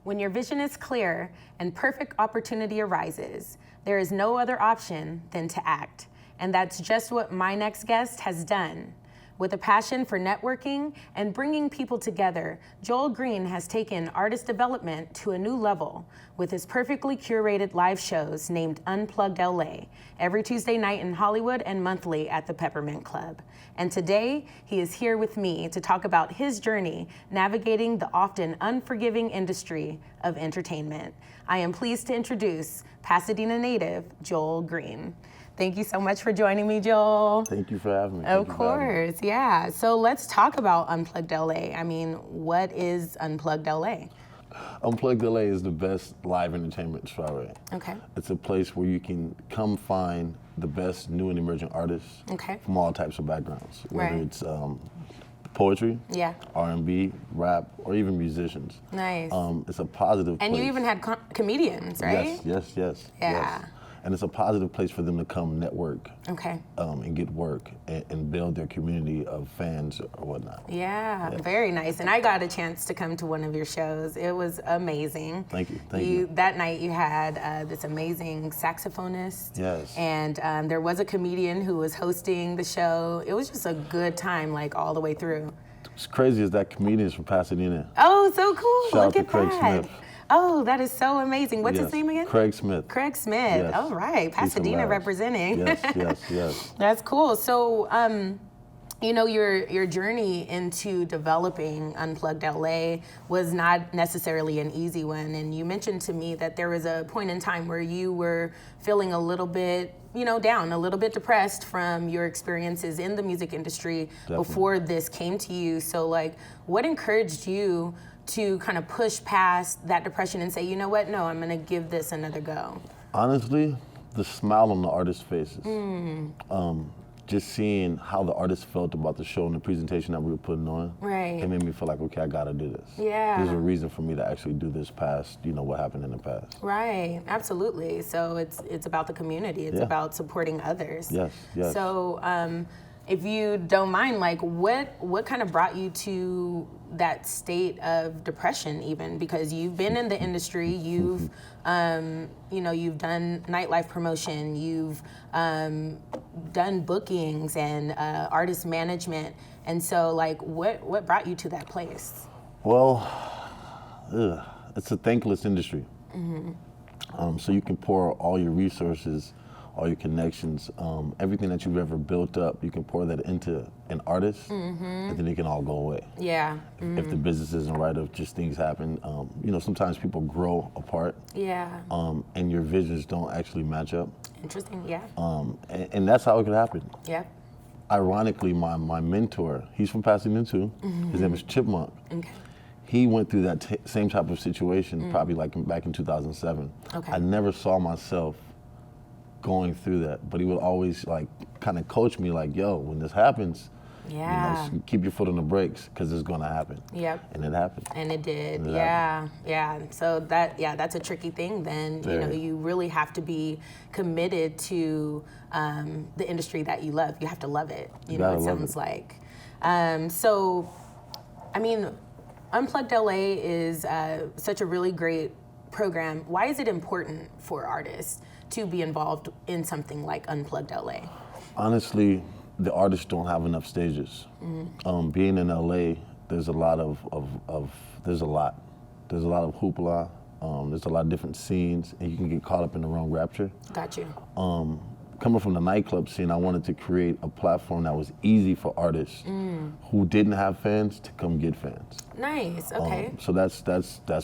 When your vision is clear and perfect opportunity arises, there is no other option than to act. And that's just what my next guest has done. With a passion for networking and bringing people together, Joel Green has taken artist development to a new level with his perfectly curated live shows named UnplugdLA, every Tuesday night in Hollywood and monthly at the Peppermint Club. And today, he is here with me to talk about his journey navigating the often unforgiving industry of entertainment. I am pleased to introduce Pasadena native Joel Green. Thank you so much for joining me, Joel. Thank you for having me. Of course, yeah. So let's talk about UnplugdLA. I mean, what is UnplugdLA? UnplugdLA is the best live entertainment soiree. Okay. It's a place where you can come find the best new and emerging artists from all types of backgrounds, whether it's poetry, R&B, rap, or even musicians. Nice. It's a positive place. And you even had comedians, right? Yes. Yeah. And it's a positive place for them to come network and get work and build their community of fans or whatnot. Yeah, very nice. And I got a chance to come to one of your shows. It was amazing. Thank you. That night you had this amazing saxophonist. Yes. And there was a comedian who was hosting the show. It was just a good time, like all the way through. What's crazy is that comedian is from Pasadena. Oh, so cool. Shout Look out at to Craig that. Smith. Oh, that is so amazing. What's his name again? Craig Smith. Craig Smith. Yes. All right. Pasadena representing. Yes. That's cool. So, you know, your journey into developing UnplugdLA was not necessarily an easy one. And you mentioned to me that there was a point in time where you were feeling a little bit, down, a little bit depressed from your experiences in the music industry before this came to you. So, like, what encouraged you to kind of push past that depression and say, you know what, no, I'm gonna give this another go? Honestly, the smile on the artists' faces. Just seeing how the artists felt about the show and the presentation that we were putting on, it made me feel like, okay, I gotta do this. Yeah. There's a reason for me to actually do this past, what happened in the past. Right, absolutely. So it's about the community, it's about supporting others. Yes. So if you don't mind, like what kind of brought you to that state of depression even? Because you've been in the industry, you've you've done nightlife promotion, you've done bookings and artist management. And so like what brought you to that place? Well, it's a thankless industry. So you can pour all your resources, all your connections, everything that you've ever built up, you can pour that into an artist, and then it can all go away. Yeah. If the business isn't right, if just things happen, sometimes people grow apart. Yeah. And your visions don't actually match up. Interesting. Yeah. And that's how it could happen. Yeah. Ironically, my mentor, he's from Pasadena too. His name is Chipmunk. Okay. He went through that same type of situation, probably like back in 2007. Okay. I never saw myself going through that, but he would always like kind of coach me like, yo, when this happens, keep your foot on the brakes because it's gonna happen. Yep. And it happened. And it did. And it Yeah. So that's a tricky thing then. You really have to be committed to the industry that you love. You have to love it. It sounds like. So, I mean, UnplugdLA is such a really great program. Why is it important for artists to be involved in something like UnplugdLA? Honestly, the artists don't have enough stages. Being in LA, there's a lot of hoopla. There's a lot of different scenes, and you can get caught up in the wrong rapture. Got you. Coming from the nightclub scene, I wanted to create a platform that was easy for artists who didn't have fans to come get fans. Nice. Okay. So that's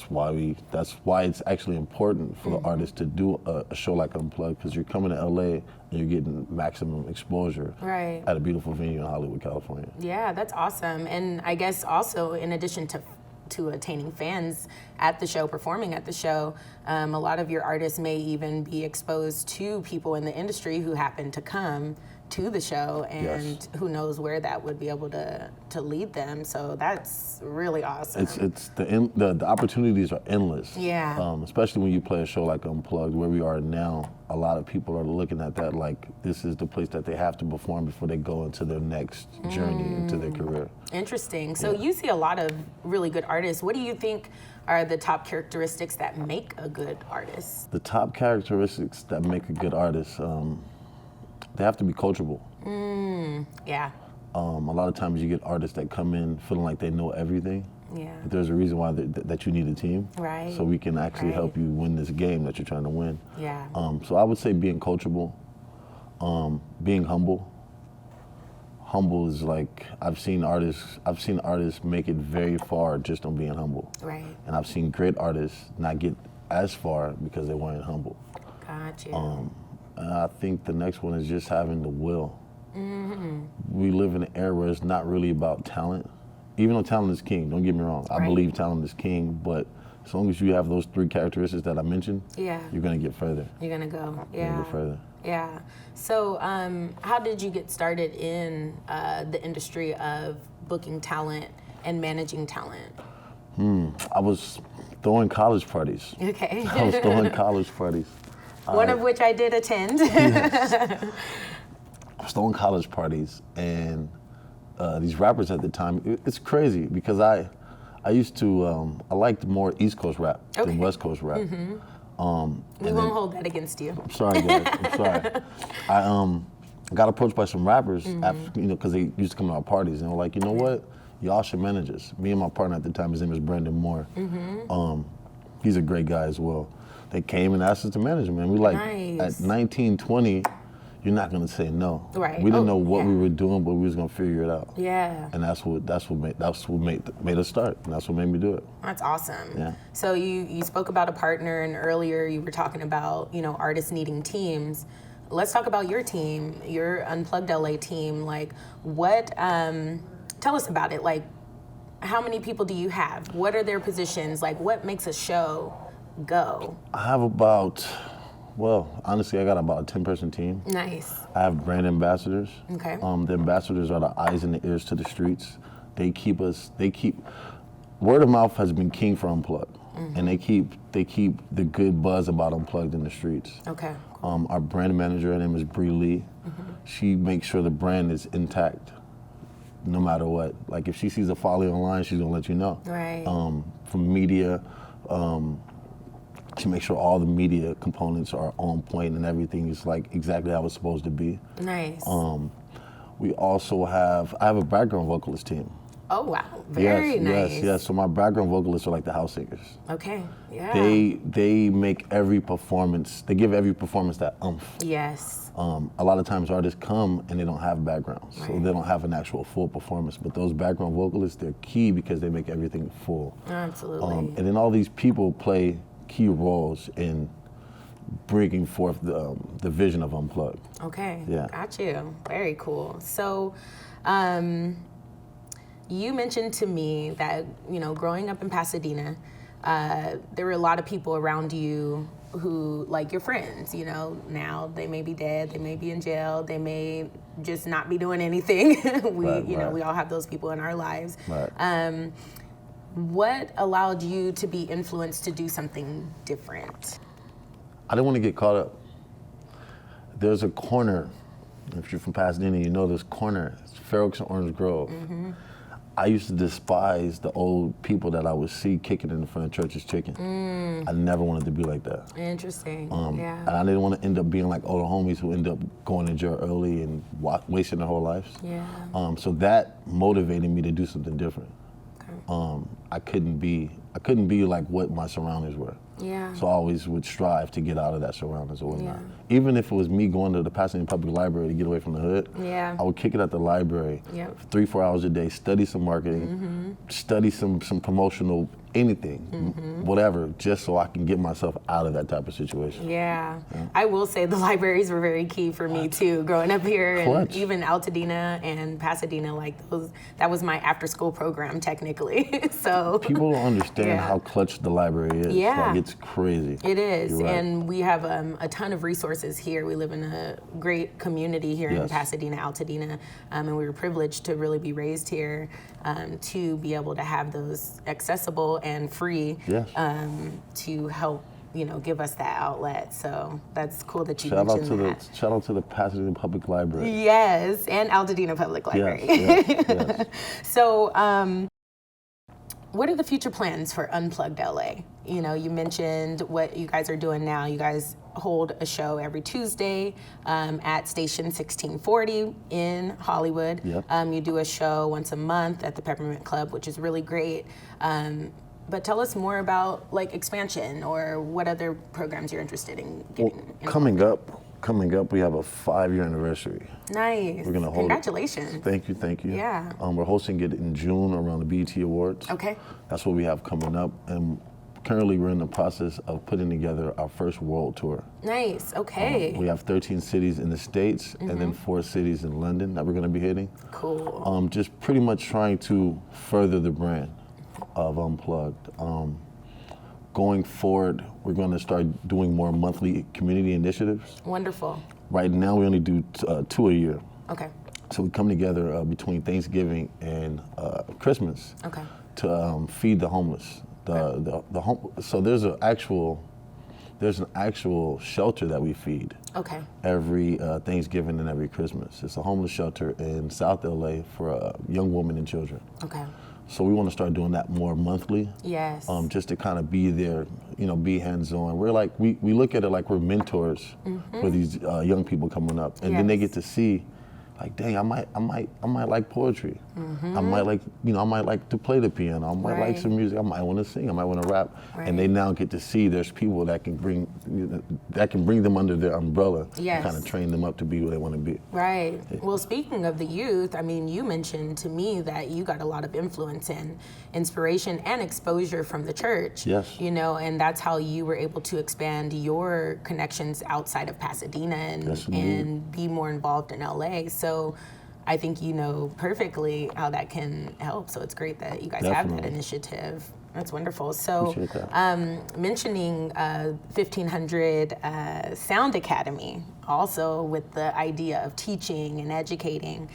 why it's actually important for the artist to do a show like Unplugged, because you're coming to LA and you're getting maximum exposure at a beautiful venue in Hollywood, California. Yeah, that's awesome. And I guess also in addition to attaining fans at the show, performing at the show, a lot of your artists may even be exposed to people in the industry who happen to come to the show, and who knows where that would be able to lead them. So that's really awesome. It's the opportunities are endless. Yeah. Especially when you play a show like Unplugged, where we are now. a lot of people are looking at that like this is the place that they have to perform before they go into their next journey into their career. Interesting. So you see a lot of really good artists. What do you think are the top characteristics that make a good artist? The top characteristics that make a good artist, they have to be coachable. Yeah. A lot of times you get artists that come in feeling like they know everything. Yeah. But there's a reason why that you need a team. Right. So we can actually help you win this game that you're trying to win. Yeah. So I would say being coachable, being humble. Humble is like, I've seen artists make it very far just on being humble. Right. And I've seen great artists not get as far because they weren't humble. Gotcha. And I think the next one is just having the will. We live in an era where it's not really about talent. Even though talent is king, don't get me wrong. I believe talent is king, but as long as you have those 3 characteristics that I mentioned, you're gonna get further. You're gonna go, You're gonna go further. Yeah. So how did you get started in the industry of booking talent and managing talent? I was throwing college parties. Okay. I was throwing college parties. One of which I did attend. I was throwing college parties, and these rappers at the time, it's crazy because I used to, I liked more East Coast rap than West Coast rap. We won't hold that against you. I'm sorry, guys. I'm sorry. I got approached by some rappers after, because they used to come to our parties, and they were like, you know what? Y'all should manage us. Me and my partner at the time, his name is Brandon Moore. He's a great guy as well. They came and asked us to manage him, and we like, at 19, 20, you're not gonna say no. Right. We didn't know what we were doing, but we was gonna figure it out. Yeah. And that's what made us start, and that's what made me do it. That's awesome. Yeah. So you spoke about a partner, and earlier you were talking about artists needing teams. Let's talk about your team, your UnplugdLA team. Like, what? Tell us about it. Like, how many people do you have? What are their positions? Like, what makes a show go? I have about. Well, honestly, I got about a 10-person team. Nice. I have brand ambassadors. Okay. The ambassadors are the eyes and the ears to the streets. They keep word of mouth has been king for Unplugged. And they keep the good buzz about Unplugged in the streets. Okay. Our brand manager, her name is Bree Lee. She makes sure the brand is intact no matter what. Like if she sees a folly online, she's gonna let you know. Right. From media, she makes sure all the media components are on point and everything is like exactly how it's supposed to be. Nice. We also I have a background vocalist team. Oh wow, very nice. Yes. So my background vocalists are like the house singers. Okay, yeah. They make every performance, they give every performance that oomph. Yes. A lot of times artists come and they don't have backgrounds, so they don't have an actual full performance. But those background vocalists, they're key because they make everything full. Absolutely. And then all these people play key roles in bringing forth the vision of Unplugged. Okay, Yeah. Got you. Very cool. So, you mentioned to me that, growing up in Pasadena, there were a lot of people around you who, like your friends, now they may be dead, they may be in jail, they may just not be doing anything. We all have those people in our lives. Right. What allowed you to be influenced to do something different? I didn't want to get caught up. There's a corner, if you're from Pasadena, you know this corner, it's Fair Oaks and Orange Grove. I used to despise the old people that I would see kicking in front of Church's Chicken. I never wanted to be like that. Interesting, yeah. And I didn't want to end up being like older homies who end up going to jail early and wasting their whole lives. Yeah. So that motivated me to do something different. I couldn't be like what my surroundings were. Yeah. So I always would strive to get out of that surroundings or whatnot. Yeah. Even if it was me going to the Pasadena Public Library to get away from the hood, Yeah. I would kick it at the library for 3-4 hours a day, study some marketing, study some promotional anything, whatever, just so I can get myself out of that type of situation. Yeah. I will say the libraries were very key for me too, growing up here, and even Altadena and Pasadena, like that was my after school program technically. So people don't understand how clutch the library is. Yeah. Like, it's crazy. It is. You're right. And we have a ton of resources here. We live in a great community here in Pasadena, Altadena, and we were privileged to really be raised here, to be able to have those accessible and free to help give us that outlet. So that's cool that you Shout out mentioned to that. shout out to the Pasadena Public Library. Yes, and Altadena Public Library. Yes. So, what are the future plans for UnplugdLA? You mentioned what you guys are doing now. You guys hold a show every Tuesday at Station 1640 in Hollywood. Yep. You do a show once a month at the Peppermint Club, which is really great. But tell us more about expansion or what other programs you're interested in getting involved. Coming up, we have a 5-year anniversary. Nice. We're gonna hold Congratulations. it. Thank you. Yeah. We're hosting it in June around the BET Awards. Okay. That's what we have coming up, and currently we're in the process of putting together our first world tour. Nice. Okay. We have 13 cities in the States and then 4 cities in London that we're going to be hitting. Cool. Just pretty much trying to further the brand of Unplugged. Going forward, we're going to start doing more monthly community initiatives. Wonderful. Right now, we only do 2 a year. Okay. So we come together between Thanksgiving and Christmas to feed the homeless. So there's an actual shelter that we feed. Okay. Every Thanksgiving and every Christmas. It's a homeless shelter in South LA for young women and children. Okay. So we want to start doing that more monthly. Yes. Just to kind of be there, be hands-on. We're we look at it like we're mentors for these young people coming up, and then they get to see, dang, I might like poetry. I might like to play the piano. I might like some music. I might want to sing. I might want to rap. Right. And they now get to see there's people that can bring them under their umbrella and kind of train them up to be who they want to be. Right. Well, speaking of the youth, you mentioned to me that you got a lot of influence and inspiration and exposure from the church. Yes. And that's how you were able to expand your connections outside of Pasadena and be more involved in LA. So I think you know perfectly how that can help. So it's great that you guys have that initiative. That's wonderful. So mentioning 1500 Sound Academy, also with the idea of teaching and educating,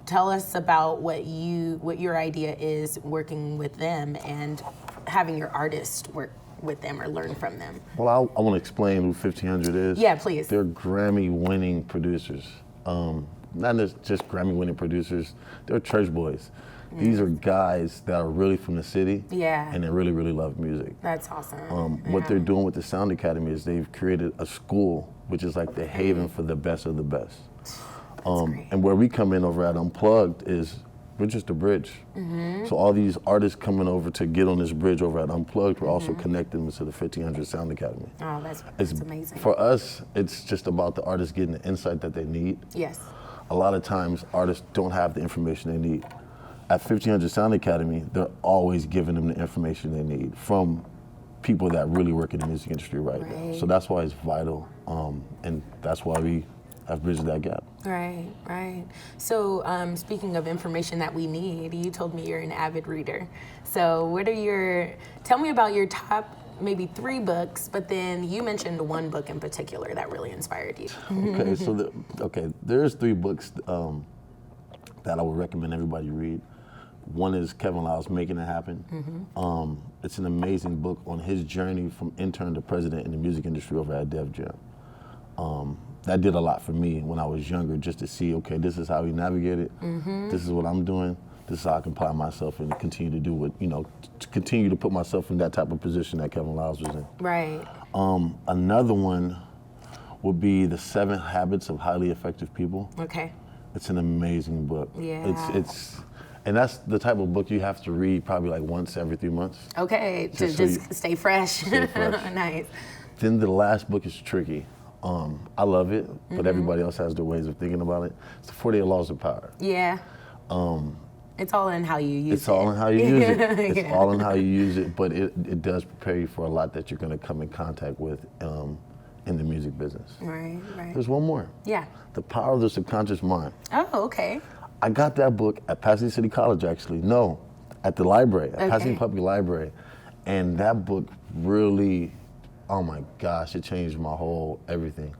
tell us about what your idea is working with them and having your artists work with them or learn from them. Well, I want to explain who 1500 is. Yeah, please. They're Grammy-winning producers. Not just Grammy-winning producers, they're church boys. These are guys that are really from the city, and they really, really love music. That's awesome. What they're doing with the Sound Academy is they've created a school, which is like the haven for the best of the best. And where we come in over at Unplugged is we're just a bridge. So all these artists coming over to get on this bridge over at Unplugged, we're also connecting them to the 1500 Sound Academy. Oh, that's amazing. For us, it's just about the artists getting the insight that they need. Yes. A lot of times, artists don't have the information they need. At 1500 Sound Academy, they're always giving them the information they need from people that really work in the music industry right now. So that's why it's vital, and that's why we have bridged that gap. Right. So speaking of information that we need, you told me you're an avid reader. So tell me about your top maybe 3 books, but then you mentioned one book in particular that really inspired you. Okay, so there's 3 books that I would recommend everybody read. One is Kevin Lyle's Making It Happen. It's an amazing book on his journey from intern to president in the music industry over at Def Jam. That did a lot for me when I was younger, just to see, okay, this is how he navigated, this is what I'm doing, this is how I can apply myself and continue to do what, to continue to put myself in that type of position that Kevin Lyles was in. Right. Another one would be The 7 Habits of Highly Effective People. Okay. It's an amazing book. Yeah. And that's the type of book you have to read probably like once every 3 months. Okay, to stay fresh. Stay fresh. Nice. Then the last book is tricky. I love it, but everybody else has their ways of thinking about it. It's the 48 Laws of Power. Yeah. It's all in how you use it. It's all in how you use it. It's all in how you use it, but it does prepare you for a lot that you're going to come in contact with in the music business. Right. There's one more. Yeah. The Power of the Subconscious Mind. Oh, okay. I got that book at Pasadena City College, actually. No, at the library, at Pasadena Public Library. And that book really, oh my gosh, it changed my whole everything.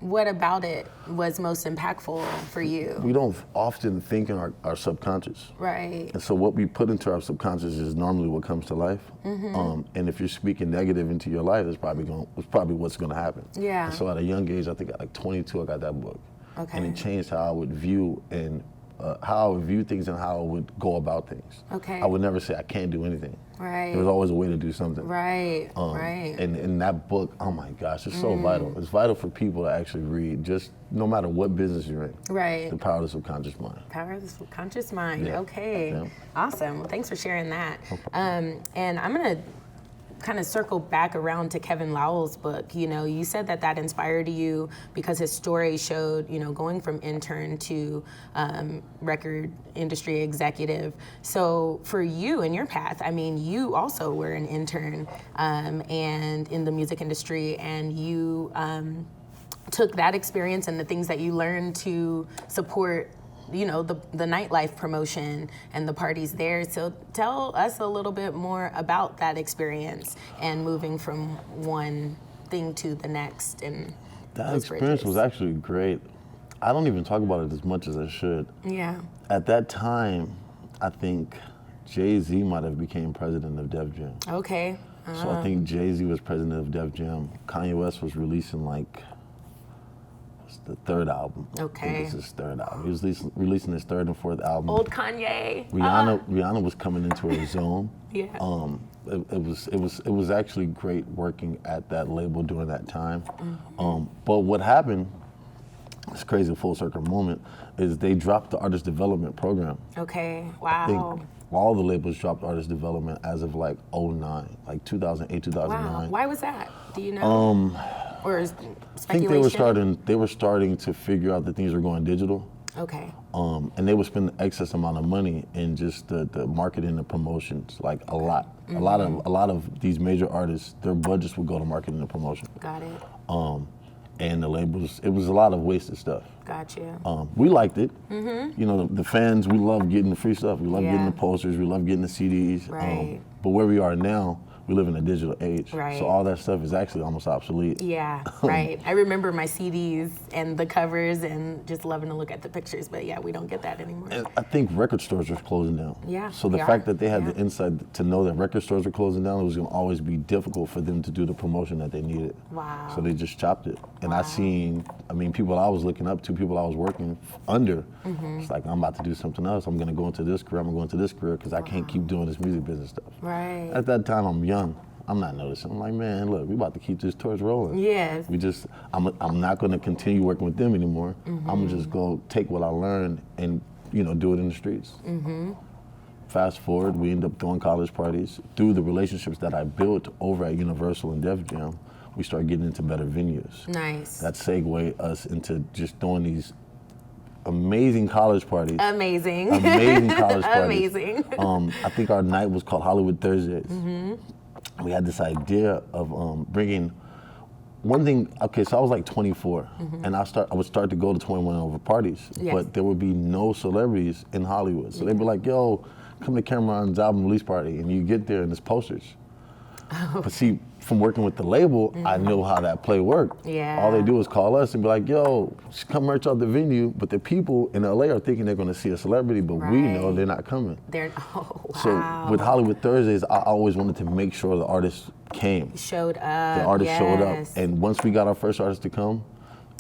What about it was most impactful for you? We don't often think in our subconscious. Right. And so what we put into our subconscious is normally what comes to life. And if you're speaking negative into your life, it's probably what's going to happen. Yeah. And so at a young age, I think at like 22, I got that book. Okay. And it changed how I would view things and how I would go about things. Okay. I would never say I can't do anything. Right. There was always a way to do something. Right. Right. And in that book, oh my gosh, it's so vital. It's vital for people to actually read, just no matter what business you're in. Right. The Power of the Subconscious Mind. Power of the Subconscious Mind. Yeah. Okay. Yeah. Awesome. Well, thanks for sharing that. And I'm going to kind of circle back around to Kevin Lowell's book. You know, you said that inspired you because his story showed, you know, going from intern to record industry executive. So for you and your path, I mean, you also were an intern and in the music industry, and you took that experience and the things that you learned to support, you know, the nightlife promotion and the parties there. So tell us a little bit more about that experience and moving from one thing to the next. And that experience was actually great. I don't even talk about it as much as I should. Yeah. At that time, I think Jay-Z might have became president of Def Jam. Okay. So I think Jay-Z was president of Def Jam. Kanye West was releasing the third album. Okay. I think it's his third album. He was releasing his third and fourth album. Old Kanye. Rihanna was coming into her zone. Yeah. It was actually great working at that label during that time. But what happened, this crazy full circle moment, is they dropped the artist development program. Okay. I Wow. think all the labels dropped artist development as of like 2009, like 2008, 2009. Wow. Why was that? Do you know? Or is I speculation? think they were starting to figure out that things were going digital. Okay. And they would spend the excess amount of money in just the marketing and promotions, like a lot. A lot of these major artists, their budgets would go to marketing and promotion. Got it. And the labels, it was a lot of wasted stuff. Got you. We liked it. You know, the fans, we love getting the free stuff. We love getting the posters. We love getting the CDs. Right. But where we are now, we live in a digital age. Right. So all that stuff is actually almost obsolete. Yeah, right. I remember my CDs and the covers and just loving to look at the pictures, but yeah, we don't get that anymore. And I think record stores are closing down. Yeah, So the fact that they had the insight to know that record stores were closing down, it was going to always be difficult for them to do the promotion that they needed. Wow. So they just chopped it. And people I was looking up to, people I was working under, it's like, I'm about to do something else. I'm going to go into this career. I'm going to go into this career because I can't keep doing this music business stuff. Right. At that time, I'm young. I'm not noticing. I'm like, man, look, we about to keep this torch rolling. Yes. I'm not going to continue working with them anymore. I'm going to just go take what I learned and, you know, do it in the streets. Fast forward, we end up throwing college parties. Through the relationships that I built over at Universal and Def Jam, we started getting into better venues. Nice. That segued us into just throwing these amazing college parties. Amazing. Amazing college parties. Amazing. I think our night was called Hollywood Thursdays. We had this idea of bringing one thing. Okay, so I was like 24, and I would start to go to 21 over parties, but there would be no celebrities in Hollywood. So they'd be like, "Yo, come to Cameron's album release party," and you get there and there's posters. But see, from working with the label, I know how that play worked. Yeah. All they do is call us and be like, "Yo, just come merch out the venue." But the people in LA are thinking they're going to see a celebrity, but we know they're not coming. Wow. So with Hollywood Thursdays, I always wanted to make sure the artists came. Showed up. The artists showed up. And once we got our first artist to come,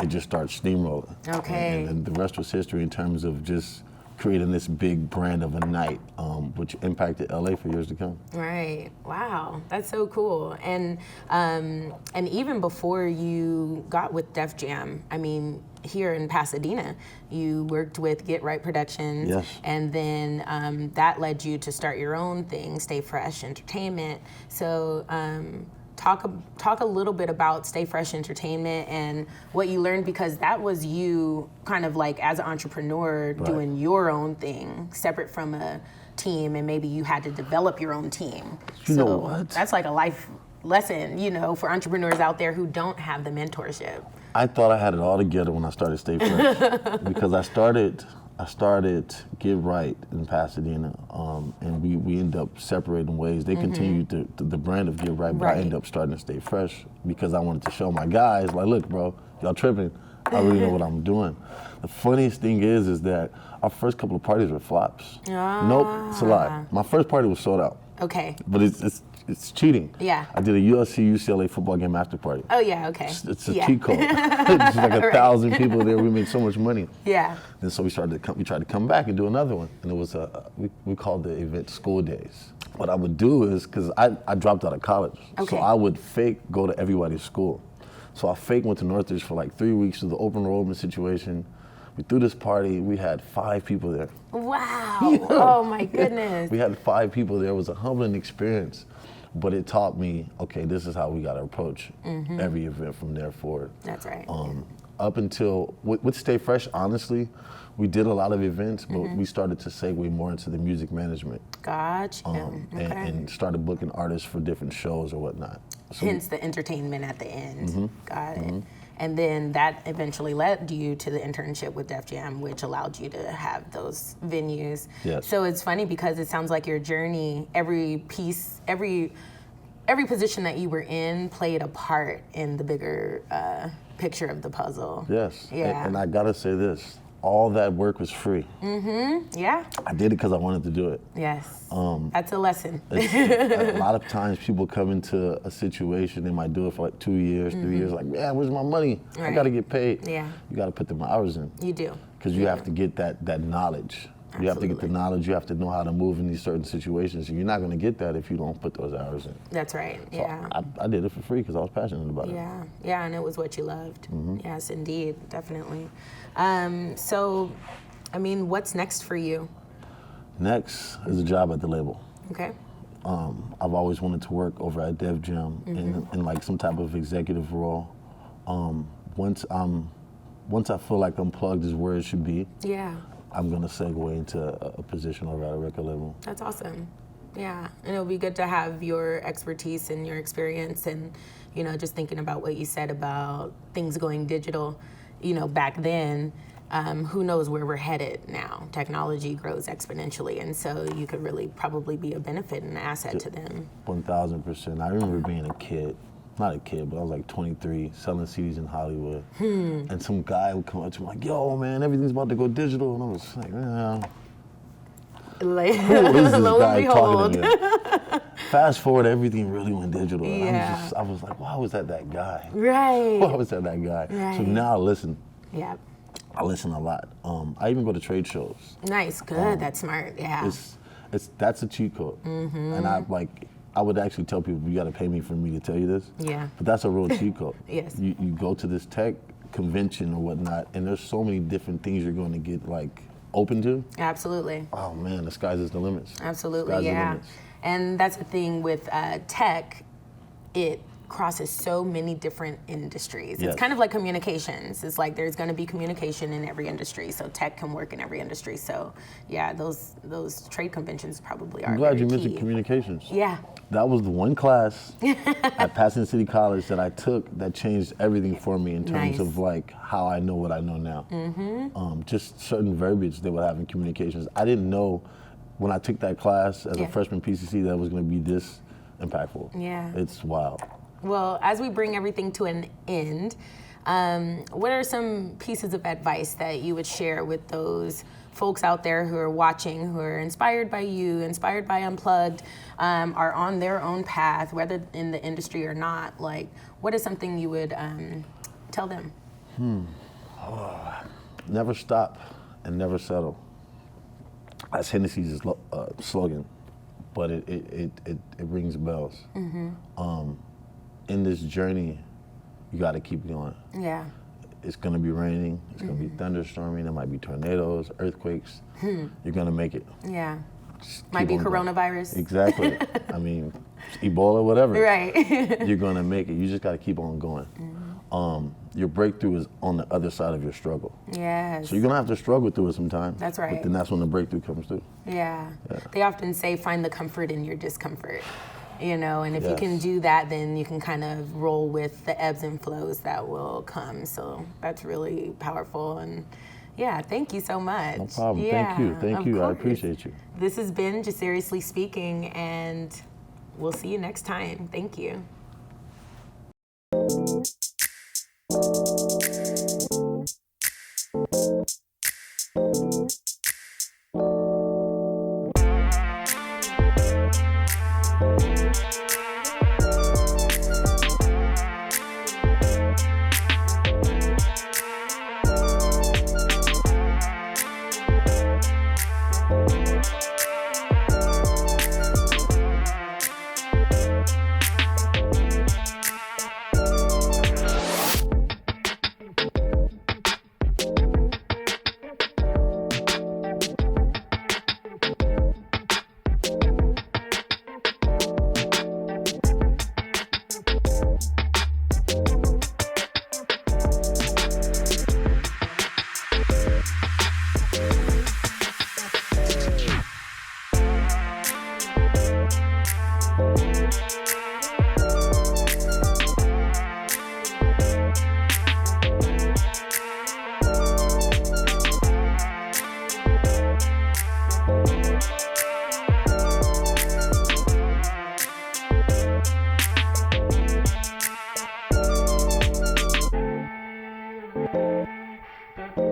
it just started steamrolling. Okay. And the rest was history in terms of just creating this big brand of a night, which impacted LA for years to come. Right. Wow. That's so cool. And even before you got with Def Jam, I mean, here in Pasadena, you worked with Get Right Productions. Yes. And then that led you to start your own thing, Stay Fresh Entertainment. So talk a little bit about Stay Fresh Entertainment and what you learned, because that was you kind of like as an entrepreneur doing your own thing separate from a team, and maybe you had to develop your own team. You know what? That's like a life lesson, you know, for entrepreneurs out there who don't have the mentorship. I thought I had it all together when I started Stay Fresh because I started Get Right in Pasadena, and we ended up separating ways. They continued the brand of Get Right, but I ended up starting to Stay Fresh because I wanted to show my guys, like, look, bro, y'all tripping. I really know what I'm doing. The funniest thing is that our first couple of parties were flops. Nope, it's a lie. My first party was sold out. Okay. But it's cheating. Yeah. I did a USC-UCLA football game after party. Oh yeah, okay. It's a cheat code. It's like 1,000 people there. We made so much money. Yeah. And so we tried to come back and do another one. And it was we called the event School Days. What I would do is, because I dropped out of college, okay. so I would fake go to everybody's school. So I fake went to Northridge for like 3 weeks to the open enrollment situation. We threw this party. We had 5 people there. Wow. Oh my goodness. We had 5 people there. It was a humbling experience. But it taught me, okay, this is how we got to approach every event from there forward. That's right. Up until, with Stay Fresh, honestly, we did a lot of events, but we started to segue more into the music management. Gotcha. And started booking artists for different shows or whatnot. So hence the entertainment at the end. Got it. And then that eventually led you to the internship with Def Jam, which allowed you to have those venues. Yes. So it's funny because it sounds like your journey, every piece, every position that you were in played a part in the bigger picture of the puzzle. Yes. Yeah. And I gotta say this, all that work was free. Yeah. I did it because I wanted to do it. Yes. That's a lesson. A lot of times people come into a situation, they might do it for like 2 years, 3 years, like, man, where's my money? Right. I gotta get paid. Yeah. You gotta put them hours in. You do. Because you have to get that knowledge. You have to get the knowledge, you have to know how to move in these certain situations. And you're not gonna get that if you don't put those hours in. That's right, So yeah. I did it for free because I was passionate about it. Yeah, and it was what you loved. Yes, indeed, definitely. So, I mean, what's next for you? Next is a job at the label. Okay. I've always wanted to work over at Def Jam in like some type of executive role. Once I feel like Unplugged is where it should be, Yeah. I'm gonna segue into a position over at a record label. That's awesome. Yeah, and it'll be good to have your expertise and your experience and, you know, just thinking about what you said about things going digital, you know, back then, who knows where we're headed now. Technology grows exponentially, and so you could really probably be a benefit and an asset to them. 1,000%. I remember being a kid, not a kid, but I was like 23, selling CDs in Hollywood. And some guy would come up to me like, yo, man, everything's about to go digital. And I was like, Like, who is this lo guy and talking behold. to me? Fast forward, everything really went digital. And Yeah. I was like, why was that guy? Right. Why was that guy? Right. So now I listen. Yeah. I listen a lot. I even go to trade shows. Nice, good, that's smart, yeah. That's a cheat code. And I would actually tell people, you got to pay me for me to tell you this. Yeah. But that's a real cheat code. Yes. You go to this tech convention or whatnot, and there's so many different things you're going to get like open to. Absolutely. Oh man, the sky's is the limits. Absolutely, Sky's the yeah. limits. And that's the thing with tech, it crosses so many different industries. Yes. It's kind of like communications. It's like there's going to be communication in every industry, so tech can work in every industry. So yeah, those trade conventions probably are I'm glad you very mentioned key. communications. Yeah. That was the one class at Pasadena City College that I took that changed everything for me in terms Nice. of like how I know what I know now. Just certain verbiage they would have in communications. I didn't know when I took that class as Yeah. a freshman PCC that it was going to be this impactful. Yeah. It's wild. Well, as we bring everything to an end, what are some pieces of advice that you would share with those folks out there who are watching, who are inspired by you, inspired by Unplugged, are on their own path, whether in the industry or not? Like, what is something you would tell them? Never stop and never settle. That's Hennessy's slogan, but it rings bells. In this journey, you got to keep going. Yeah. It's going to be raining. It's going to be thunderstorming. There might be tornadoes, earthquakes. You're going to make it. Yeah. Just Might keep be on going. coronavirus. Exactly. I mean, Ebola, whatever. Right. You're going to make it. You just got to keep on going. Your breakthrough is on the other side of your struggle. Yes. So you're going to have to struggle through it sometime. That's right. But then that's when the breakthrough comes through. Yeah. They often say find the comfort in your discomfort. You know, and if you Yes. can do that, then you can kind of roll with the ebbs and flows that will come. So that's really powerful. And yeah, thank you so much. No problem. Yeah, Thank you. of I course. appreciate you. This has been Jasiriously Speaking, and we'll see you next time. Thank you. you.